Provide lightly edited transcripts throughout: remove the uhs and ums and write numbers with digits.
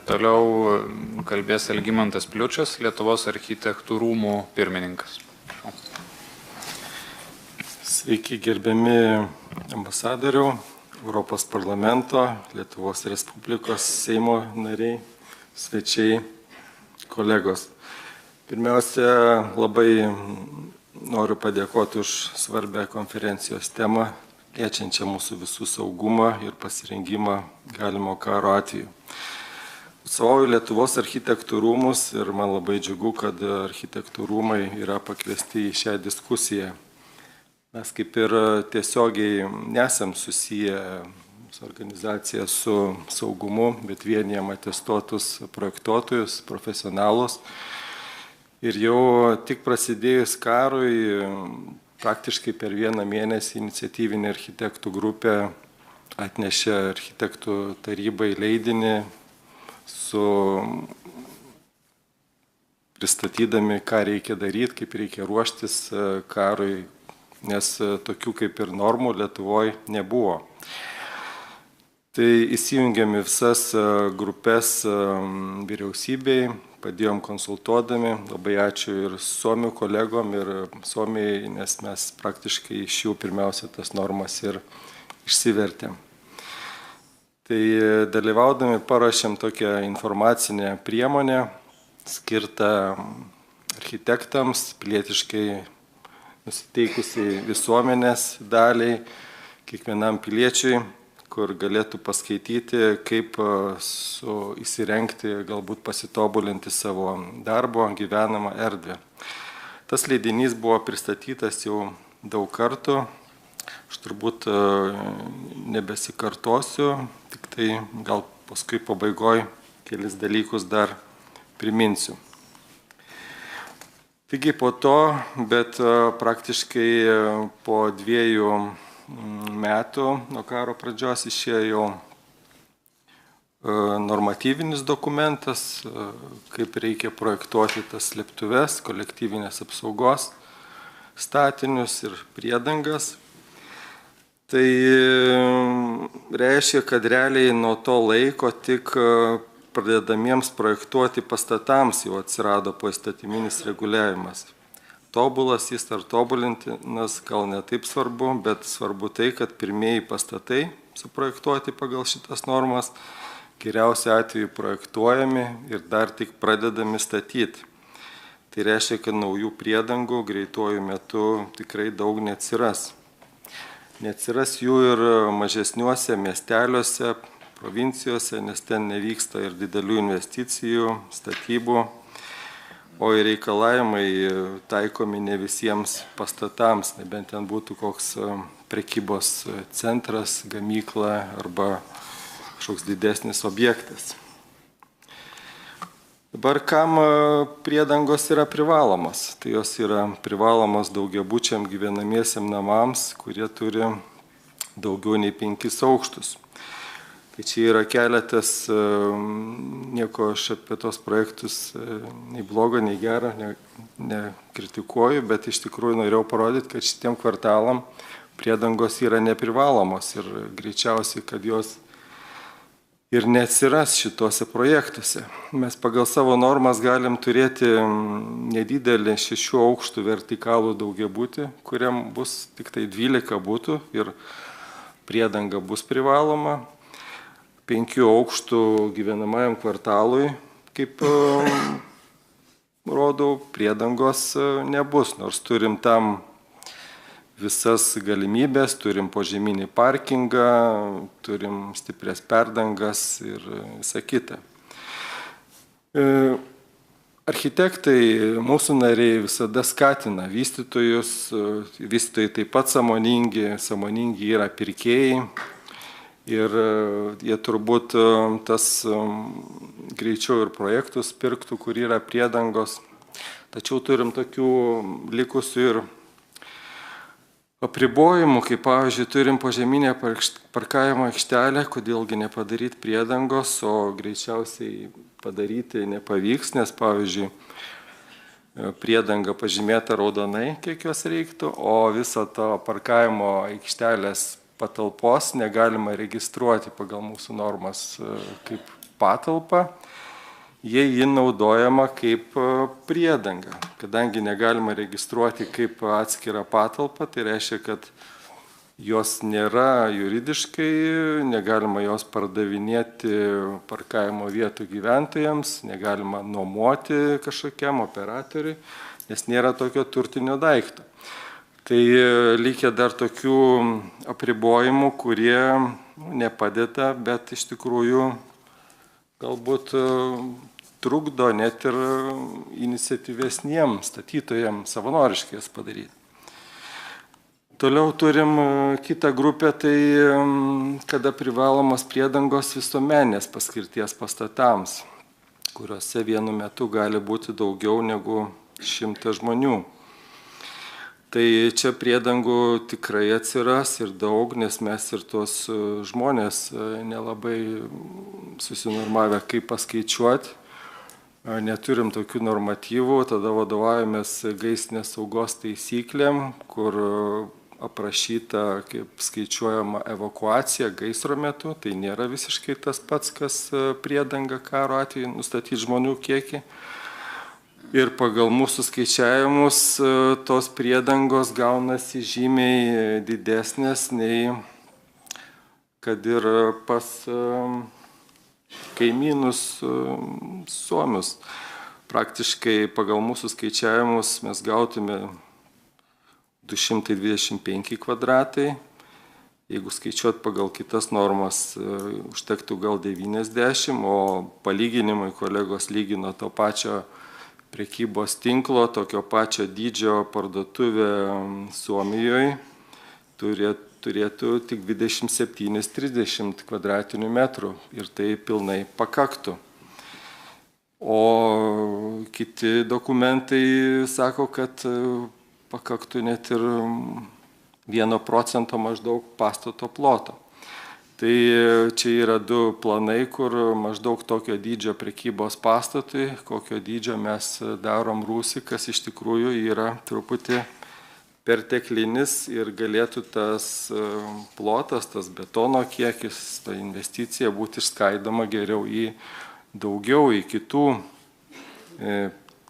Toliau kalbės Algimantas Pliučas, Lietuvos architektų rūmų pirmininkas. Sveiki, gerbiami ambasadorių, Europos parlamento, Lietuvos Respublikos Seimo nariai, svečiai, kolegos. Pirmiausia, labai noriu padėkoti už svarbę konferencijos temą, liečiančią mūsų visų saugumą ir pasirengimą galimo karo atveju. Atstovauju Lietuvos architektų rūmus ir man labai džiugu, kad architektų rūmai yra pakviesti į šią diskusiją. Mes kaip ir tiesiogiai nesam susiję su organizacija su saugumu, bet vienijam atestuotus projektuotojus, profesionalus. Ir jau tik prasidėjus karui, praktiškai per vieną mėnesį iniciatyvinė architektų grupė atnešė architektų tarybai leidinį su pristatydami, ką reikia daryti, kaip reikia ruoštis karui, nes tokių kaip ir normų Lietuvoje nebuvo. Tai įsijungėme visas grupės vyriausybei, padėjom konsultuodami, labai ačiū ir Suomių kolegom ir Suomijai, nes mes praktiškai iš jų pirmiausia tas normas ir išsivertėm. Tai dalyvaudami parašėm tokią informacinę priemonę, skirtą architektams, pilietiškai nusiteikusiai visuomenės daliai, kiekvienam piliečiui, kur galėtų paskaityti, kaip įsirengti, galbūt pasitobulinti savo darbo, gyvenamą erdvę. Tas leidinys buvo pristatytas jau daug kartų, aš turbūt nebesikartosiu, tik tai gal paskui pabaigoje kelis dalykus dar priminsiu. Taigi po to, bet praktiškai po 2 metų nuo karo pradžios išėjo jau normatyvinis dokumentas, kaip reikia projektuoti tas slėptuves, kolektyvinės apsaugos statinius ir priedangas. Tai reiškia, kad realiai nuo to laiko tik pradedamiems projektuoti pastatams jau atsirado poįstatyminis reguliavimas. Tobulas jis ar tobulintinas gal ne taip svarbu, bet svarbu tai, kad pirmieji pastatai suprojektuoti pagal šitas normas geriausiu atveju projektuojami ir dar tik pradedami statyti. Tai reiškia, kad naujų priedangų greituoju metu tikrai daug neatsiras. Neatsiras jų ir mažesniuose miesteliuose, provincijose, nes ten nevyksta ir didelių investicijų, statybų, o ir reikalavimai taikomi ne visiems pastatams, nebent ten būtų koks prekybos centras, gamykla arba kažkoks didesnis objektas. Dabar kam priedangos yra privalomos? Tai jos yra privalomos daugiabučiam gyvenamiesiam namams, kurie turi daugiau nei 5 aukštus. Tai čia yra keletas, nieko aš apie tos projektus nei blogo, nei gero nekritikuoju, bet iš tikrųjų norėjau parodyti, kad šitiem kvartalam priedangos yra neprivalomos ir greičiausiai, kad jos ir neatsiras šituose projektuose. Mes pagal savo normas galim turėti nedidelį 6 aukštų vertikalų daugiabutį, kuriam bus tik tai 12 būtų ir priedanga bus privaloma. 5 aukštų gyvenamajam kvartalui, kaip rodau, priedangos nebus, nors turim tam visas galimybės, turim požeminį parkingą, turim stiprias perdangas ir visa kita. Architektai, mūsų nariai visada skatina vystytojus, vystytojai taip pat sąmoningi yra pirkėjai. Ir jie turbūt tas greičiau ir projektus pirktų, kur yra priedangos. Tačiau turim tokių likusių ir apribojimų, kaip pavyzdžiui, turim požeminę parkavimo aikštelę, kodėlgi nepadaryti priedangos, o greičiausiai padaryti nepavyks, nes pavyzdžiui, priedanga pažymėta raudonai, kiek jos reiktų, o viso to parkavimo aikštelės patalpos negalima registruoti pagal mūsų normas kaip patalpą. jie naudojama kaip priedanga. Kadangi negalima registruoti kaip atskirą patalpą, tai reiškia, kad jos nėra juridiškai, negalima jos pardavinėti parkavimo vietų gyventojams, negalima nuomoti kažkokiam operatoriui, nes nėra tokio turtinio daikto. Tai lygia dar tokių apribojimų, kurie nepadeda, bet iš tikrųjų galbūt trukdo net ir iniciatyvesniems statytojams savanoriškai jas padaryti. Toliau turim kitą grupę, tai kada privalomas priedangos visuomeninės paskirties pastatams, kuriuose vienu metu gali būti daugiau negu 100 žmonių. Tai čia priedangų tikrai atsiras ir daug, nes mes ir tos žmonės nelabai susinormavę, kaip paskaičiuoti. Neturim tokių normatyvų, tada vadovaujamės gaisrinės saugos taisyklėm, kur aprašyta, kaip skaičiuojama evakuacija gaisro metu. Tai nėra visiškai tas pats, kas priedanga karo atveju nustatyti žmonių kiekį. Ir pagal mūsų skaičiavimus tos priedangos gaunasi žymiai didesnės nei kad ir pas kaimynus suomius. Praktiškai pagal mūsų skaičiavimus mes gautume 225 kvadratai. Jeigu skaičiuot pagal kitas normas, užtektų gal 90, o palyginimai kolegos lygino to pačio prekybos tinklo, tokio pačio dydžio parduotuvė Suomijoje turėtų tik 27-30 kvadratinių metrų ir tai pilnai pakaktų. O kiti dokumentai sako, kad pakaktų net ir 1% maždaug pastato ploto. Tai čia yra du planai, kur maždaug tokio dydžio prekybos pastatui, kokio dydžio mes darom rūsį, kas iš tikrųjų yra truputį perteklinis ir galėtų tas plotas, tas betono kiekis, ta investicija būti išskaidoma geriau į daugiau, į kitų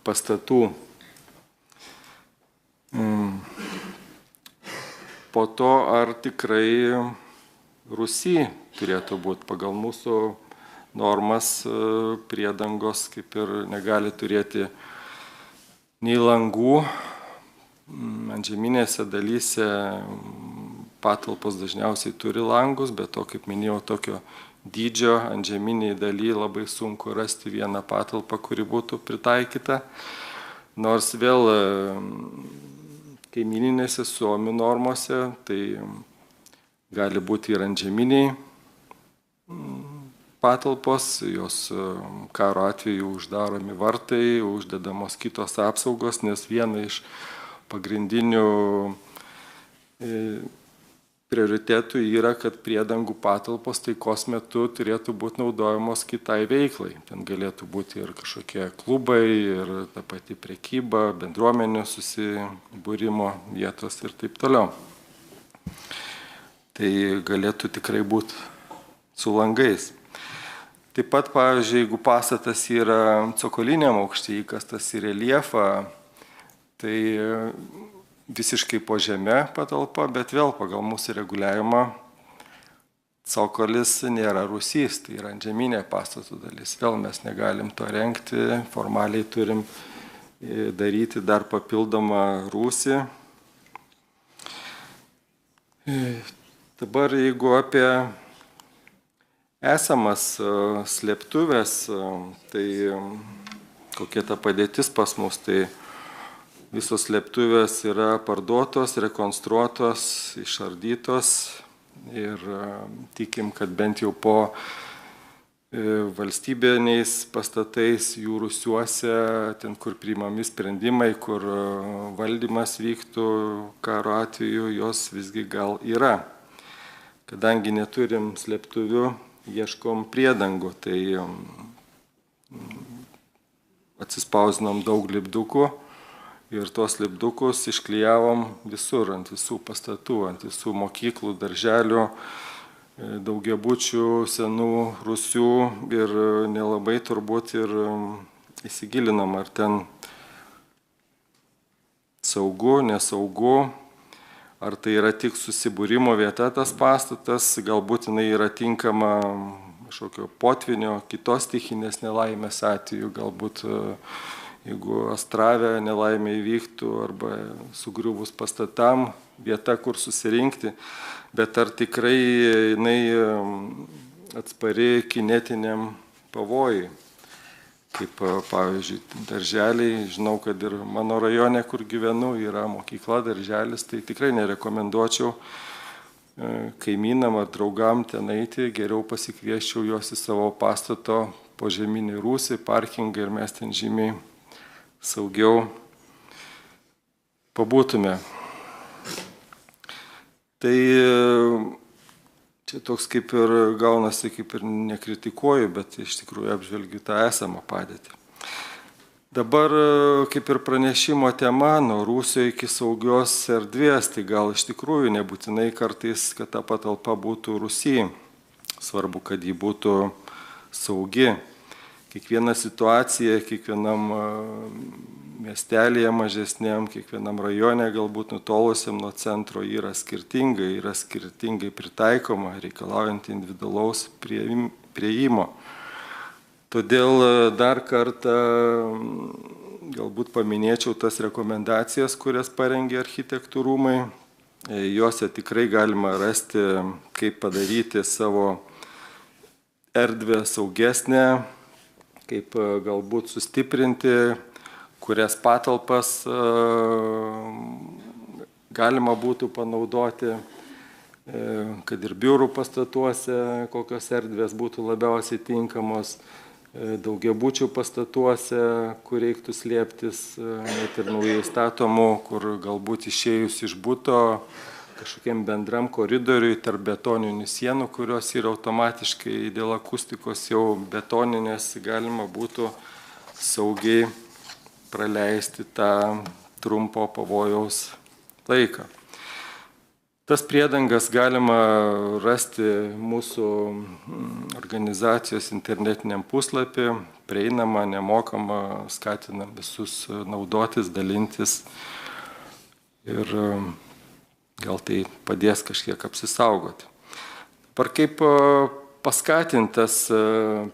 pastatų. Po to, ar tikrai rūsy turėtų būti pagal mūsų normas priedangos, kaip ir negali turėti nei langų. Antžeminėse dalyse patalpos dažniausiai turi langus, bet to, kaip minėjau, tokio dydžio antžeminiai daly labai sunku rasti vieną patalpą, kuri būtų pritaikyta. Nors vėl kaimininėse suomių normose, tai gali būti ir antžeminiai patalpos, jos karo atveju uždaromi vartai, uždedamos kitos apsaugos, nes viena iš pagrindinių prioritetų yra, kad priedangų patalpos taikos metu turėtų būti naudojamos kitai veiklai. Ten galėtų būti ir kažkokie klubai, ir ta pati prekyba, bendruomenė susibūrimo vietos ir taip toliau. Tai galėtų tikrai būti su langais. Taip pat, pavyzdžiui, jeigu pastatas yra cokoliniam aukštyje įkastas į reljefą, tai visiškai po žeme patalpa, bet vėl pagal mūsų reguliavimą cokolis nėra rūsys, tai yra antžeminė pastatų dalis. Vėl mes negalim to rengti, formaliai turim daryti dar papildomą rūsį. Dabar jeigu apie esamas slėptuvės, tai kokia ta padėtis pas mus, tai visos slėptuvės yra parduotos, rekonstruotos, išardytos ir tikim, kad bent jau po valstybiniais pastatais, jų rūsiuose, ten kur priimami sprendimai, kur valdymas vyktų karo atveju, jos visgi gal yra. Kadangi neturim slėptuvių, ieškom priedangų, tai atsispausinom daug lipdukų ir tuos lipdukus išklijavom visur, ant visų pastatų, ant visų mokyklų, darželių, daugiabučių, senų rūsių ir nelabai turbūt ir įsigilinam, ar ten saugu, nesaugu, ar tai yra tik susibūrimo vieta tas pastatas, galbūt jinai yra tinkama kažkokio potvinio, kitos stichinės nelaimės atveju, galbūt jeigu Astrave nelaimė įvyktų arba sugriuvus pastatam, vieta, kur susirinkti, bet ar tikrai jinai atspari kinetiniam pavojui. Kaip pavyzdžiui, darželiai, žinau, kad ir mano rajone, kur gyvenu, yra mokykla, darželis, tai tikrai nerekomenduočiau kaimynam ar draugam ten eiti, geriau pasikvieščiau juos į savo pastato požeminį rūsį, parkingą ir mes ten žymiai saugiau pabūtume. Tai čia toks kaip ir gaunasi, kaip ir nekritikuoju, bet iš tikrųjų apžvelgiu tą esamą padėtį. Dabar kaip ir pranešimo tema nuo rūsio iki saugios erdvės, tai gal iš tikrųjų nebūtinai kartais, kad ta patalpa būtų rūsy. Svarbu, kad ji būtų saugi. Kiekviena situacija, kiekvienam miestelėje mažesniam, kiekvienam rajone galbūt nutolusiam nuo centro yra skirtingai pritaikoma, reikalaujant individualaus prieimo. Todėl dar kartą galbūt paminėčiau tas rekomendacijas, kurias parengė architektų rūmai. Juose tikrai galima rasti, kaip padaryti savo erdvę saugesnę, kaip galbūt sustiprinti, kurias patalpas galima būtų panaudoti, kad ir biurų pastatuose, kokios erdvės būtų labiausiai tinkamos, daugiabučių pastatuose, kur reiktų slėptis, net ir naujai statomų, kur galbūt išėjus iš buto kažkokiam bendram koridoriui tarp betoninių sienų, kurios yra automatiškai dėl akustikos jau betoninės, galima būtų saugiai praleisti tą trumpo pavojaus laiką. Tas priedangas galima rasti mūsų organizacijos internetiniam puslapį, prieinama, nemokama, skatinam visus naudotis, dalintis ir gal tai padės kažkiek apsisaugoti. Dabar kaip paskatintas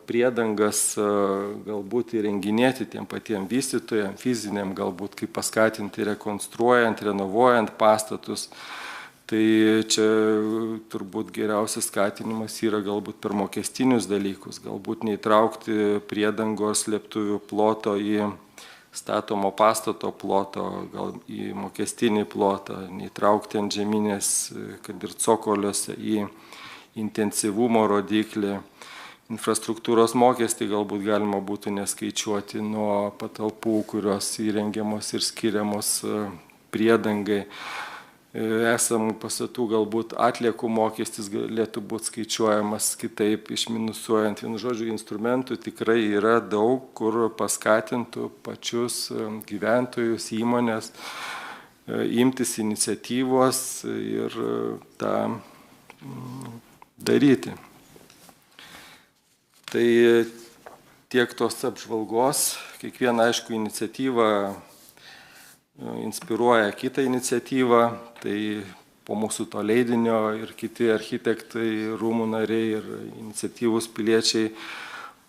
priedangas galbūt įrenginėti tiem patiem vystytojam, fiziniam, galbūt kaip paskatinti rekonstruojant, renovuojant pastatus. Tai čia turbūt geriausias skatinimas yra galbūt per mokestinius dalykus, galbūt neįtraukti priedangos slėptuvių ploto į statomo pastato ploto, gal į mokestinį plotą, neįtraukti ant žeminės, kad ir cokoliuose, į intensyvumo rodiklį. Infrastruktūros mokestį galbūt galima būtų neskaičiuoti nuo patalpų, kurios įrengiamos ir skiriamos priedangai. Esamų pastatų galbūt atliekų mokestis galėtų būti skaičiuojamas kitaip, išminusuojant. Vienu žodžiu, instrumentų tikrai yra daug, kur paskatintų pačius gyventojus, įmonės imtis iniciatyvos ir tą daryti. Tai tiek tos apžvalgos, kiekviena aišku iniciatyva inspiruoja kitą iniciatyvą, tai po mūsų to leidinio ir kiti architektai, rūmų nariai ir iniciatyvūs piliečiai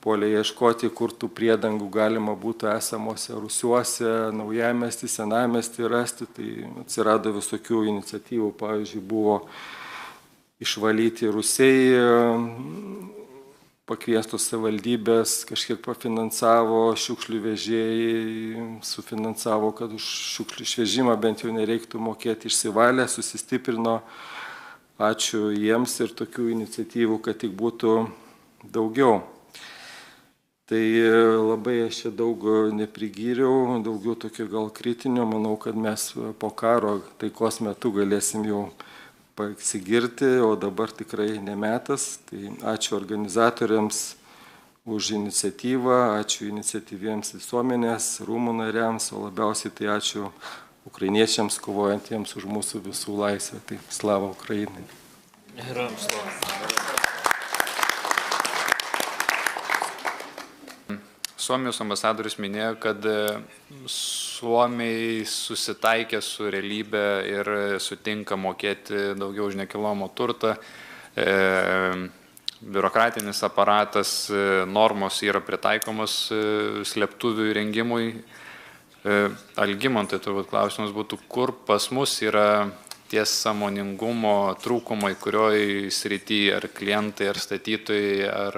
puolė ieškoti, kur tų priedangų galima būtų esamose rūsiuose, naujamiestį, senamiestį rasti, tai atsirado visokių iniciatyvų, pavyzdžiui, buvo išvalyti rūsiai, pakviestos savivaldybės kažkiek pafinansavo, šiukšlių vežėjai sufinansavo, kad už šiukšlių išvežimą bent jau nereiktų mokėti, išsivalę, susistiprino. Ačiū jiems ir tokių iniciatyvų, kad tik būtų daugiau. Tai labai aš čia daug neprigyriau, daugiau tokio gal kritinio, manau, kad mes po karo taikos metu galėsim jau pasigirti, o dabar tikrai nemetas. Tai ačiū organizatoriams už iniciatyvą, ačiū iniciatyviems visuomenės, rūmų nariams, o labiausiai tai ačiū ukrainiečiams kovojantiems už mūsų visų laisvę. Tai slava Ukrainai. Herojams slava. Suomijos ambasadorius minėjo, kad Suomiai susitaikė su realybė ir sutinka mokėti daugiau už nekilnojamą turtą. Biurokratinis aparatas, normos yra pritaikomos slėptuvių įrengimui. Algimantai turbūt klausimas būtų, kur pas mus yra ties sąmoningumo trūkumai, kurioj srity, ar klientai, ar statytojai, ar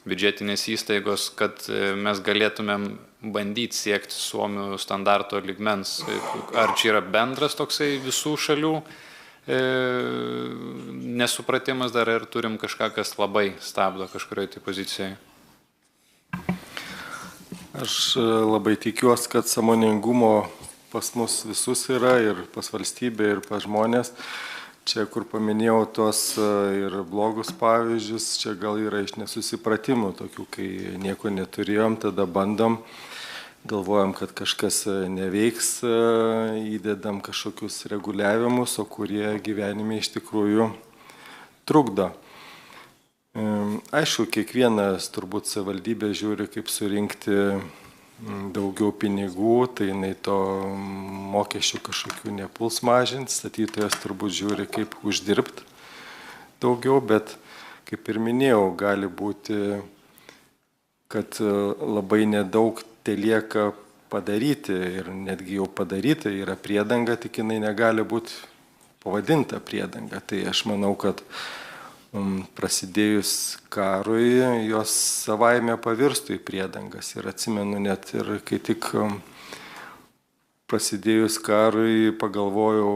biudžetinės įstaigos, kad mes galėtumėm bandyti siekti Suomių standarto lygmens. Ar čia yra bendras toksai visų šalių nesupratimas dar, ir turim kažką, kas labai stabdo kažkurioje tai pozicijoje? Aš labai tikiuosi, kad sąmoningumo pas mus visus yra, ir pas valstybę, ir pas žmonės. Čia, kur paminėjau tos ir blogus pavyzdžius, čia gal yra iš nesusipratimų tokių, kai nieko neturėjom, tada bandom, galvojam, kad kažkas neveiks, įdedam kažkokius reguliavimus, o kurie gyvenime iš tikrųjų trukdo. Aišku, kiekvienas turbūt savivaldybė žiūri, kaip surinkti daugiau pinigų, tai jinai to mokesčių kažkokių nepuls mažinti, statytojas turbūt žiūri, kaip uždirbti daugiau, bet kaip ir minėjau, gali būti, kad labai nedaug telieka padaryti, ir netgi jau padaryta yra priedanga, tik jinai negali būti pavadinta priedanga. Tai aš manau, kad prasidėjus karui jos savaime pavirstų į priedangas. Ir atsimenu net ir kai tik prasidėjus karui pagalvojau,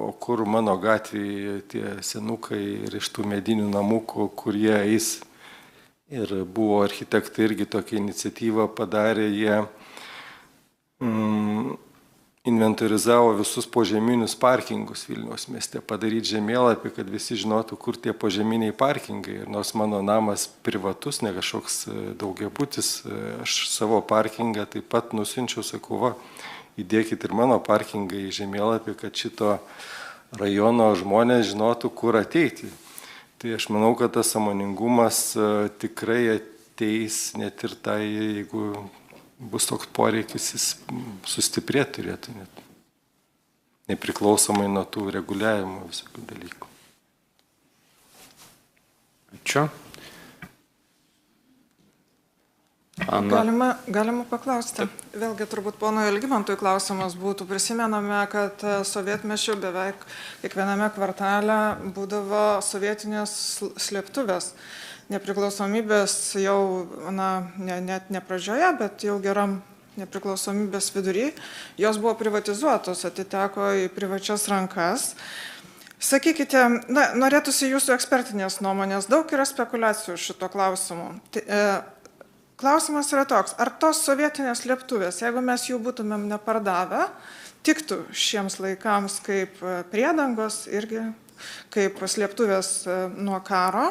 o kur mano gatvėje tie senukai ir iš tų medinių namų, kur jie eis. Ir buvo architektai irgi tokią iniciatyvą padarė, jie inventorizavo visus požeminius parkingus Vilniaus mieste, padaryti žemėlapį, kad visi žinotų, kur tie požeminiai parkingai. Ir nors mano namas privatus, ne kažkoks daugiabutis, aš savo parkingą taip pat nusinčiau, sakau, va, įdėkit ir mano parkingą į žemėlapį, kad šito rajono žmonės žinotų, kur ateiti. Tai aš manau, kad tas sąmoningumas tikrai ateis, net ir tai, jeigu bus toks poreikis, jis sustiprėti turėtų net. Nepriklausomai nuo tų reguliavimo visokių dalykų. Ačiū. Galima paklausti. Vėlgi turbūt pono Algimantui klausimas būtų. Prisimename, kad sovietmečiu beveik kiekviename kvartale būdavo sovietinės slėptuvės. Nepriklausomybės jau, net ne pradžioje, bet jau geram nepriklausomybės vidury, jos buvo privatizuotos, atiteko į privačias rankas. Sakykite, norėtųsi jūsų ekspertinės nuomonės, daug yra spekulacijų šito klausimu. Klausimas yra toks, ar tos sovietinės slėptuvės, jeigu mes jų būtumėm nepardavę, tiktų šiems laikams kaip priedangos irgi, kaip slėptuvės nuo karo?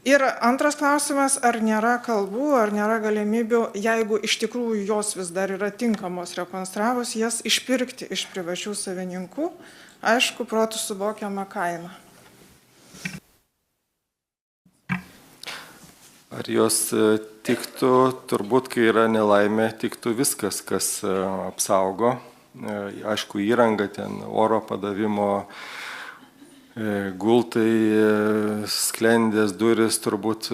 Ir antras klausimas, ar nėra kalbų, ar nėra galimybių, jeigu iš tikrųjų jos vis dar yra tinkamos rekonstravus, jas išpirkti iš privačių savininkų, aišku, protų suvokiama kaina. Ar jos tiktų, turbūt, kai yra nelaimė, tiktų viskas, kas apsaugo. Aišku, įranga, ten oro padavimo, gultai, sklendės, duris, turbūt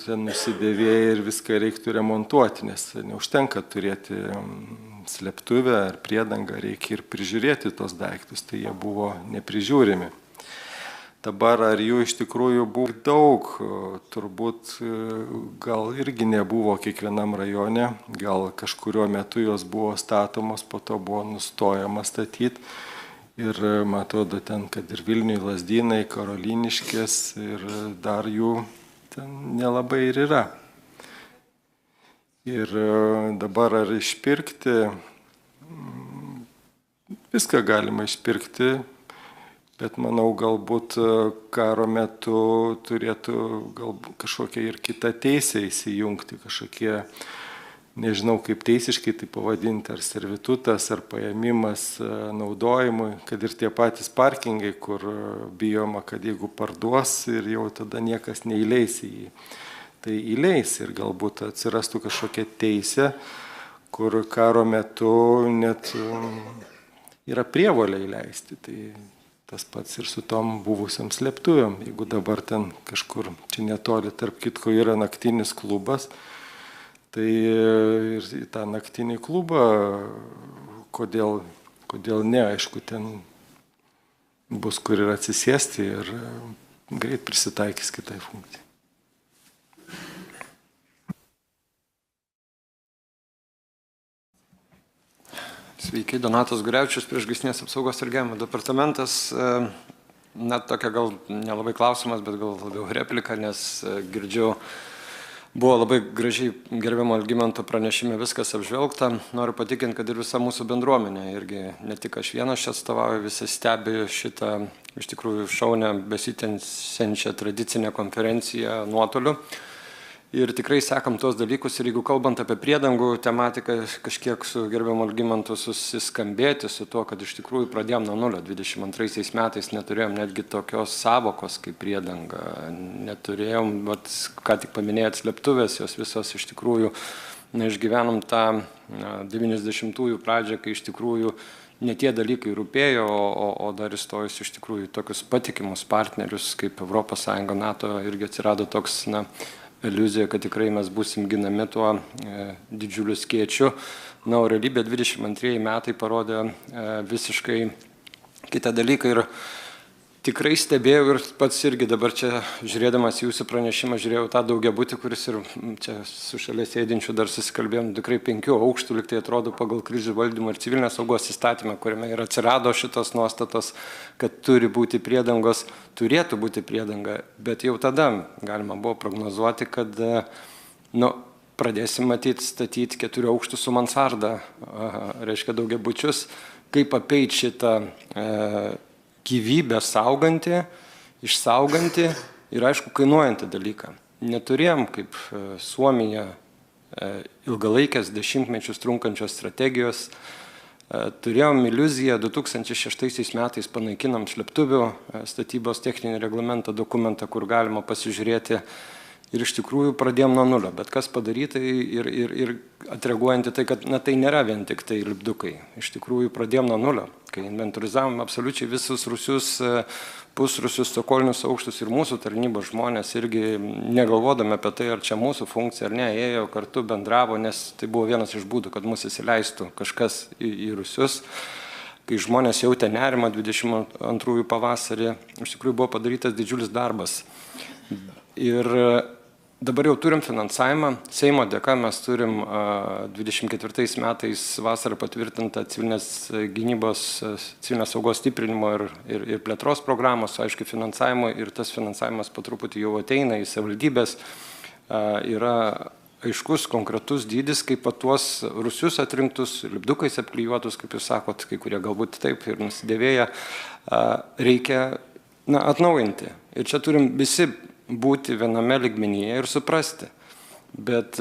ten nusidėvėja ir viską reiktų remontuoti, nes neužtenka turėti slėptuvę ar priedangą, reikia ir prižiūrėti tos daiktus, tai jie buvo neprižiūrimi. Dabar ar jų iš tikrųjų buvo daug, turbūt gal irgi nebuvo kiekvienam rajone, gal kažkurio metu jos buvo statomos, po to buvo nustojama statyti. Ir man atrodo ten, kad ir Vilniui, Lazdynai, Karoliniškės ir dar jų ten nelabai ir yra. Ir dabar ar išpirkti, viską galima išpirkti, bet manau galbūt karo metu turėtų galbūt kažkokia ir kita teisė įsijungti, kažkokie, nežinau kaip teisiškai tai pavadinti, ar servitutas, ar paėmimas naudojimui, kad ir tie patys parkingai, kur bijoma, kad jeigu parduos ir jau tada niekas neįleis į jį. tai įleis ir galbūt atsirastų kažkokia teisė, kur karo metu net yra prievolė įleisti. Tai tas pats ir su tom buvusiam slėptuvėm. Jeigu dabar ten kažkur, čia netoli, tarp kitko, yra naktinis klubas, tai ir į tą naktinį klubą, kodėl ne, aišku, ten bus kur ir atsisėsti ir greit prisitaikys kitai funkcijai. Sveiki, Donatas Gurevičius, Priešgaisrinės apsaugos ir gelbėjimo departamentas. Net tokia gal nelabai klausimas, bet gal labiau replika, nes girdžiu, buvo labai gražiai gerbiamo Algimanto pranešime viskas apžvelgta. Noriu patikinti, kad ir visa mūsų bendruomenė, irgi ne tik aš vienas čia atstovauju, visi stebi šitą iš tikrųjų šaunę besitęsiančią tradicinę konferenciją nuotoliu. Ir tikrai sekam tos dalykus ir jeigu kalbant apie priedangų tematiką, kažkiek su gerbiamu Algimantu susiskambėti su tuo, kad iš tikrųjų pradėjom nuo nulio. 22 metais neturėjom netgi tokios savokos kaip priedanga. Neturėjom, ką tik paminėjot, slėptuvės, jos visos iš tikrųjų išgyvenom tą 90-ųjų pradžią, kai iš tikrųjų ne tie dalykai rūpėjo, o dar įstojus iš tikrųjų tokius patikimus partnerius kaip ES, NATO, irgi atsirado toks, iliuzija, kad tikrai mes būsim ginami tuo didžiuliu skėčiu. O realybė 22 metai parodė visiškai kitą dalyką ir tikrai stebėjau ir pats irgi dabar čia žiūrėdamas jūsų pranešimą žiūrėjau tą daugiabutį, kuris ir čia su šalia sėdinčiu dar susikalbėjom, tikrai 5 aukštų, lyg tai atrodo pagal krizių valdymo ir civilinės saugos įstatymą, kuriame ir atsirado šitos nuostatos, kad turi būti priedangos, turėtų būti priedanga, bet jau tada galima buvo prognozuoti, kad pradėsim matyti statyti 4 aukštų su mansarda, reiškia daugiabučius, kaip apeiti šitą gyvybę saugantį, išsaugantį ir aišku kainuojantį dalyką. Neturėjom kaip Suomija ilgalaikės 10-mečius trunkančios strategijos, turėjom iliuziją 2006 metais panaikinam slėptuvių statybos techninį reglamentą, dokumentą, kur galima pasižiūrėti ir iš tikrųjų pradėjom nuo nulio. Bet kas padaryta ir atreaguojant į tai, kad tai nėra vien tik tai lipdukai. Iš tikrųjų pradėjom nuo nulio, kai inventorizavom absoliučiai visus rusius, pusrusius, stokolinius aukštus ir mūsų tarnybos žmonės irgi negalvodami apie tai, ar čia mūsų funkcija ar ne, ėjo kartu, bendravo, nes tai buvo vienas iš būdų, kad mus įsileistų kažkas į rusius. Kai žmonės jautė nerimą 22 pavasarį, iš tikrųjų buvo padarytas didžiulis darbas. Ir dabar jau turim finansavimą. Seimo dėka mes turim 24 metais vasarą patvirtintą civilinės gynybos, civilinės saugos stiprinimo ir plėtros programos, aišku, finansavimo ir tas finansavimas po truputį jau ateina į savivaldybės. Yra aiškus, konkretus dydis, kaip tuos rusius atrinktus, lipdukais apklijuotus, kaip jūs sakot, kai kurie galbūt taip ir nusidėvėję, reikia atnaujinti. Ir čia turim visi būti viename lygmenyje ir suprasti. Bet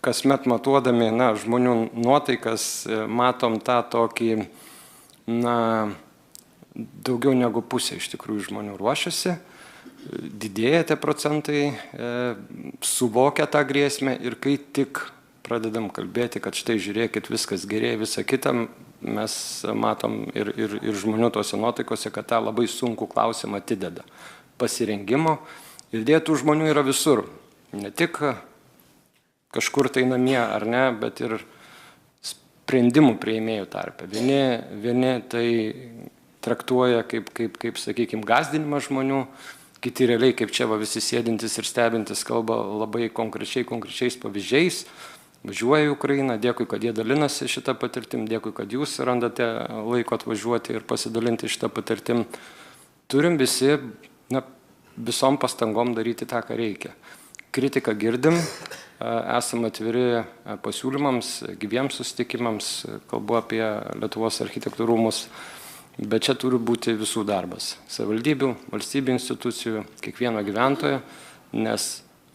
kasmet matuodami žmonių nuotaikas, matom tą tokį, daugiau negu pusė iš tikrųjų žmonių ruošiasi, didėja tie procentai, suvokia tą grėsmę ir kai tik pradedam kalbėti, kad štai žiūrėkit, viskas gerėja, visą kitą, mes matom ir žmonių tose nuotaikose, kad tą labai sunkų klausimą atideda. Pasirengimo. Ir dėtų žmonių yra visur, ne tik kažkur tai namie ar ne, bet ir sprendimų prieimėjų tarpe. Vieni tai traktuoja kaip sakykime, gazdinimą žmonių, kiti realiai kaip čia visi sėdintis ir stebintis kalba labai konkrečiais pavyzdžiais. Važiuoja į Ukrainą, dėkui, kad jie dalinasi šitą patirtim, dėkui, kad jūs randate laiko atvažiuoti ir pasidalinti šitą patirtim. Turim visi, visom pastangom daryti tą, ką reikia. Kritiką girdim, esame atviri pasiūlymams, gyviems susitikimams, kalbu apie Lietuvos architektų rūmus, bet čia turi būti visų darbas. Savivaldybių, valstybių institucijų, kiekvieno gyventojo, nes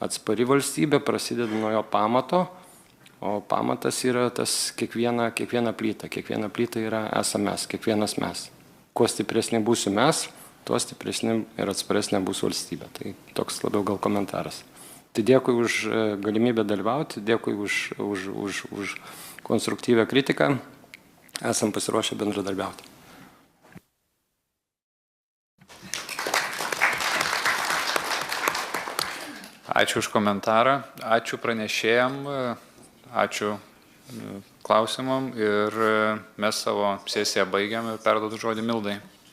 atspari valstybė prasideda nuo jo pamato, o pamatas yra tas kiekviena plyta. Kiekviena plyta yra esame mes, kiekvienas mes. Kuo stipresni būsiu mes, tuo stipresnė ir atsparesnė bus valstybė. Tai toks labiau gal komentaras. Tai dėkui už galimybę dalyvauti, dėkui už konstruktyvę kritiką. Esam pasiruošę bendradarbiauti. Ačiū už komentarą, ačiū pranešėjam, ačiū klausimam ir mes savo sesiją baigiam ir perduodu žodį Mildai.